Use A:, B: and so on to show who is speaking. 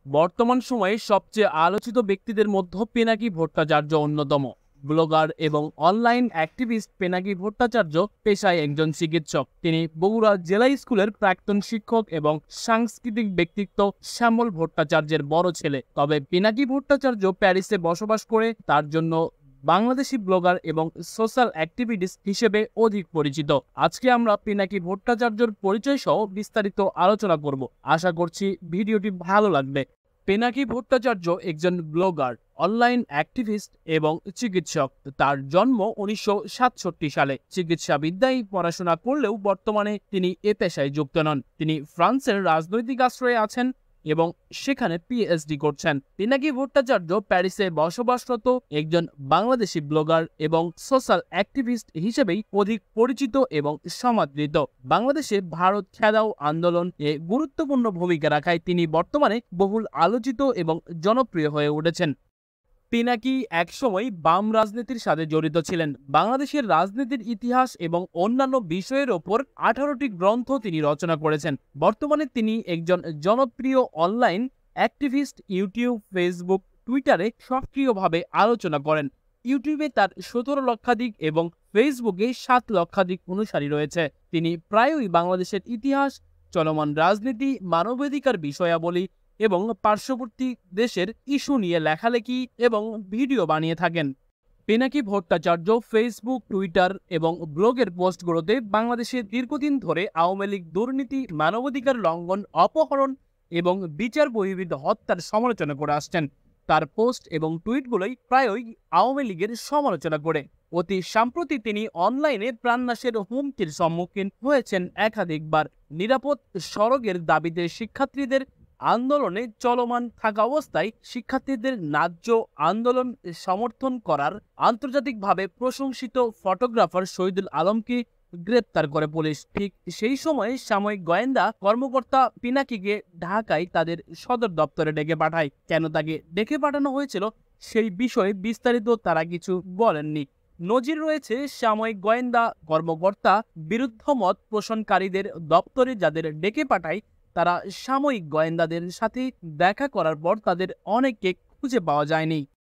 A: বর্তমান সময়ে সবচেয়ে আলোচিত ব্যক্তিদের মধ্যে পিনাকি ভট্টাচার্য অন্যতম। ব্লগার এবং অনলাইন অ্যাক্টিভিস্ট পিনাকি ভট্টাচার্য পেশায় একজন চিকিৎসক। তিনি বগুড়া জেলা স্কুলের প্রাক্তন শিক্ষক এবং সাংস্কৃতিক ব্যক্তিত্ব শ্যামল ভট্টাচার্যের বড় ছেলে। তবে পিনাকি ভট্টাচার্য প্যারিসে বসবাস করে, তার জন্য বাংলাদেশি ব্লগার এবং সোশ্যাল অ্যাক্টিভিস্ট হিসেবে অধিক পরিচিত। আজকে আমরা পিনাকি ভট্টাচার্যর পরিচয় সহ বিস্তারিত আলোচনা করব। আশা করছি ভিডিওটি ভালো লাগবে। পিনাকি ভট্টাচার্য একজন ব্লগার, অনলাইন অ্যাক্টিভিস্ট এবং চিকিৎসক। তার জন্ম 1967 সালে। চিকিৎসা বিদ্যায় পড়াশোনা করলেও বর্তমানে তিনি এ পেশায় যুক্ত নন। তিনি ফ্রান্সের রাজনৈতিক আশ্রয়ে আছেন এবং সেখানে পিএইচডি করছেন। পিনাকি ভট্টাচার্য প্যারিসে বসবাসরত একজন বাংলাদেশি ব্লগার এবং সোশ্যাল অ্যাক্টিভিস্ট হিসেবেই অধিক পরিচিত এবং সমাদৃত। বাংলাদেশে ভারত ছাড়াও আন্দোলনে গুরুত্বপূর্ণ ভূমিকা রাখায় তিনি বর্তমানে বহুল আলোচিত এবং জনপ্রিয় হয়ে উঠেছেন। পিনাকি একসময় বাম রাজনীতির সাথে জড়িত ছিলেন। বাংলাদেশের রাজনীতির ইতিহাস এবং অন্যান্য বিষয়ের ওপর 18টি গ্রন্থ তিনি রচনা করেছেন। বর্তমানে তিনি একজন জনপ্রিয় অনলাইন অ্যাক্টিভিস্ট। ইউটিউব, ফেসবুক, টুইটারে সক্রিয়ভাবে আলোচনা করেন। ইউটিউবে তার 17 লক্ষাধিক এবং ফেসবুকে 7 লক্ষাধিক অনুসারী রয়েছে। তিনি প্রায়ই বাংলাদেশের ইতিহাস, চলমান রাজনীতি, মানবাধিকার বিষয়াবলী এবং পার্শ্ববর্তী দেশের ইস্যু নিয়ে লেখালেখি এবং ভিডিও বানিয়ে থাকেন। পিনাকি ভট্টাচার্য ফেসবুক, টুইটার এবং ব্লগের পোস্টগুলোতে বাংলাদেশে দীর্ঘদিন ধরে আওয়ামী লীগ দুর্নীতি, মানবাধিকার লঙ্ঘন, অপহরণ এবং বিচার বহির্ভূত হত্যার সমালোচনা করে আসছেন। তার পোস্ট এবং টুইটগুলোই প্রায়ই আওয়ামী লীগের সমালোচনা করে। অতি সম্প্রতি তিনি অনলাইনে প্রাণনাশের হুমকির সম্মুখীন হয়েছেন একাধিকবার। নিরাপদ সড়কের দাবিতে শিক্ষার্থীদের আন্দোলনে চলমান থাকা অবস্থায় শিক্ষার্থীদের ন্যায্য আন্দোলন সমর্থন করার আন্তর্জাতিকভাবে প্রশংসিত ফটোগ্রাফার শহীদুল আলমকে গ্রেপ্তার করে পুলিশ। ঠিক সেই সময়ে সাময়িক গোয়েন্দা কর্মকর্তা পিনাকিকে ঢাকায় তাদের সদর দপ্তরে ডেকে পাঠায়। কেন তাকে ডেকে পাঠানো হয়েছিল সেই বিষয়ে বিস্তারিত তারা কিছু বলেননি। নজির রয়েছে সাময়িক গোয়েন্দা কর্মকর্তা বিরুদ্ধ মত পোষণকারীদের দপ্তরে যাদের ডেকে পাঠায়, তারা সাময়িক গোয়েন্দাদের সাথে দেখা করার পর তাদের অনেককে খুঁজে পাওয়া যায়নি।